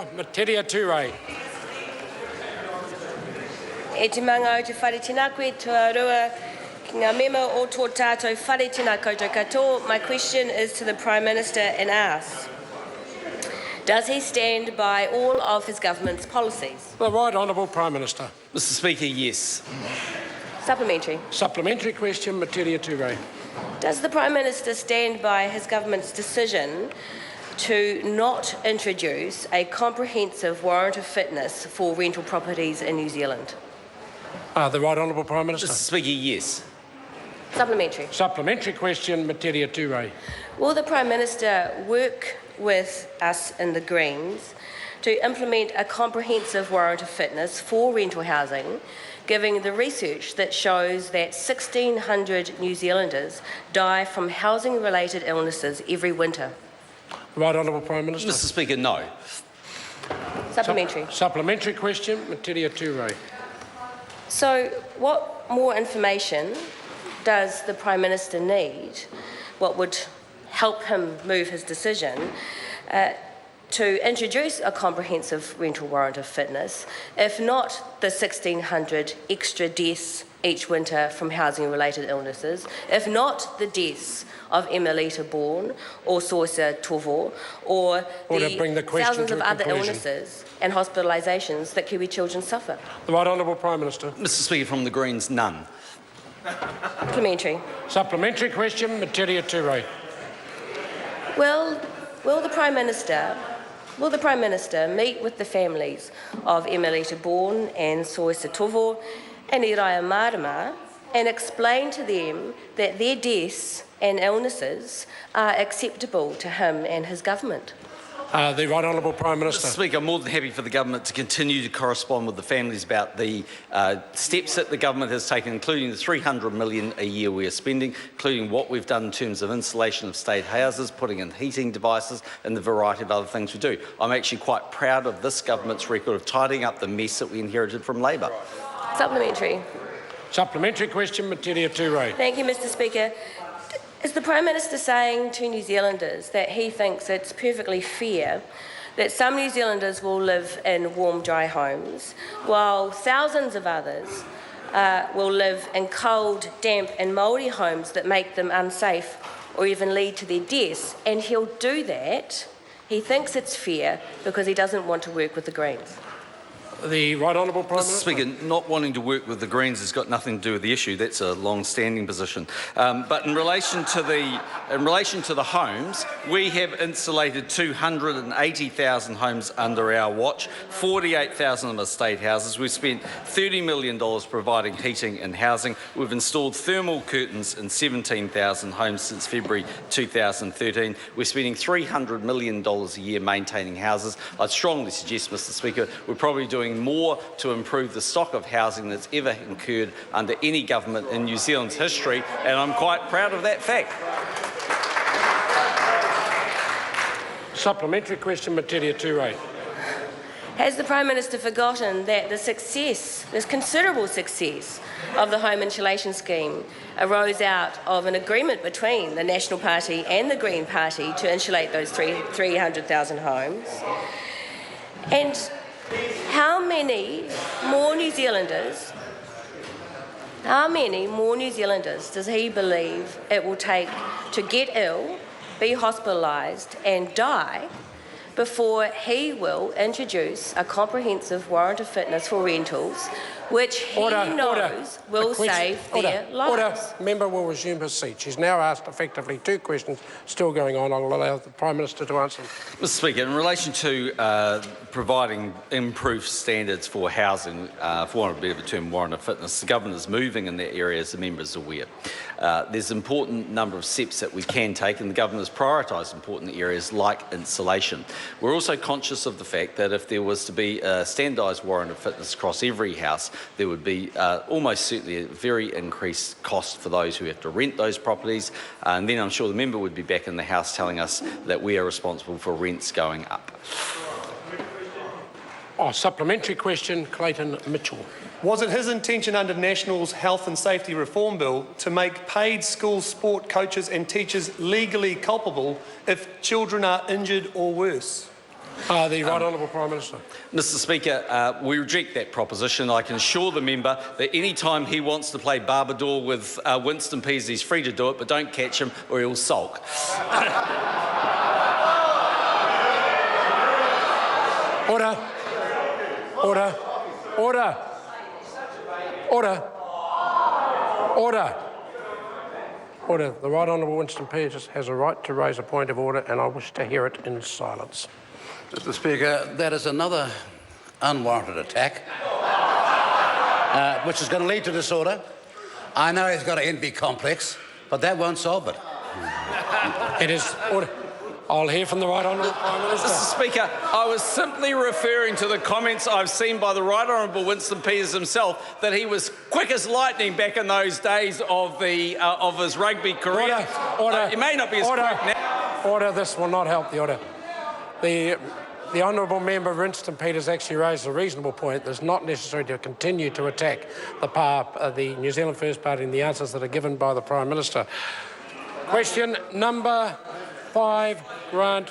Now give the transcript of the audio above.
for Metiria Turei. E te manga o te whare tina koe tua rua ki ngā mema o tō tātou whare tina koutou katoa. My question is to the Prime Minister and asks, does he stand by all of his government's policies? The Right Honourable Prime Minister. Mr Speaker, yes. Supplementary. Supplementary question, Metiria Turei. Does the Prime Minister stand by his government's decision to not introduce a comprehensive warrant of fitness for rental properties in New Zealand? The Right Honourable Prime Minister. Mr Speaker, yes. Supplementary. Supplementary question, Metiria Turei. Will the Prime Minister work with us in the Greens to implement a comprehensive warrant of fitness for rental housing, given the research that shows that 1,600 New Zealanders die from housing-related illnesses every winter? Right Honourable Prime Minister. Mr Speaker, no. Supplementary. Supplementary question, Metiria Turei. So what more information does the Prime Minister need, what would help him move his decision, to introduce a comprehensive rental warrant of fitness, if not the 1,600 extra deaths each winter from housing-related illnesses, if not the deaths of Emelita Bourne or Soisa Tovo, or the thousands of other illnesses and hospitalisations that Kiwi children suffer? The Right Honourable Prime Minister. Mr Speaker, from the Greens, none. Supplementary. Supplementary question, Metiria Turei. Will the Prime Minister meet with the families of Emelita Bourne and Soisa Tovo and Iraia Marama and explain to them that their deaths and illnesses are acceptable to him and his government? The Right Honourable Prime Minister. Mr Speaker, I'm more than happy for the government to continue to correspond with the families about the steps that the government has taken, including the $300 million a year we are spending, including what we've done in terms of installation of state houses, putting in heating devices and the variety of other things we do. I'm actually quite proud of this government's record of tidying up the mess that we inherited from Labor. Supplementary. Supplementary question, Metiria Turei. Thank you, Mr Speaker. Is the Prime Minister saying to New Zealanders that he thinks it's perfectly fair that some New Zealanders will live in warm, dry homes, while thousands of others will live in cold, damp and mouldy homes that make them unsafe or even lead to their deaths? And he'll do that, he thinks it's fair, because he doesn't want to work with the Greens. The Right Honourable Prime Minister. Mr Speaker, not wanting to work with the Greens has got nothing to do with the issue. That's a long-standing position. But in relation to the homes, we have insulated 280,000 homes under our watch. 48,000 of them are state houses. We've spent $30 million providing heating and housing. We've installed thermal curtains in 17,000 homes since February 2013. We're spending $300 million a year maintaining houses. I'd strongly suggest, Mr Speaker, we're probably doing more to improve the stock of housing that's ever incurred under any government in New Zealand's history, and I'm quite proud of that fact. Supplementary question, Metiria Turei. Has the Prime Minister forgotten that the success, this considerable success of the home insulation scheme arose out of an agreement between the National Party and the Green Party to insulate those 300,000 homes? And how many more New Zealanders does he believe it will take to get ill, be hospitalised and die before he will introduce a comprehensive warrant of fitness for rentals, which he knows will save their lives? Member will resume his seat. She's now asked effectively two questions still going on. I'll allow the Prime Minister to answer. Mr Speaker, in relation to providing improved standards for housing, for want of a better term, warrant of fitness, the government is moving in that area, as the member is aware. There's an important number of steps that we can take, and the government has prioritised important areas like insulation. We're also conscious of the fact that if there was to be a standardised warrant of fitness across every house, there would be almost certainly a very increased cost for those who have to rent those properties, and then I'm sure the member would be back in the House telling us that we are responsible for rents going up. Supplementary question, Clayton Mitchell. Was it his intention under National's Health and Safety Reform Bill to make paid school sport coaches and teachers legally culpable if children are injured or worse? The Right Honourable Prime Minister. Mr Speaker, we reject that proposition. I can assure the member that any time he wants to play Barbador with Winston Peters, he's free to do it, but don't catch him or he'll sulk. Order. Order. Order. Order. Order. Order. The Right Honourable Winston Peters has a right to raise a point of order, and I wish to hear it in silence. Mr Speaker, that is another unwarranted attack, which is going to lead to disorder. I know he's got an envy complex, but that won't solve it. It is order. I'll hear from the Right Honourable Prime Minister. Mr Speaker, I was simply referring to the comments I've seen by the Right Honourable Winston Peters himself, that he was quick as lightning back in those days of his rugby career. Order. He may not be as quick now. Order. This will not help the order. The Honourable Member Winston Peters actually raised a reasonable point. It's not necessary to continue to attack the New Zealand First Party and the answers that are given by the Prime Minister. Question number 5, Grant.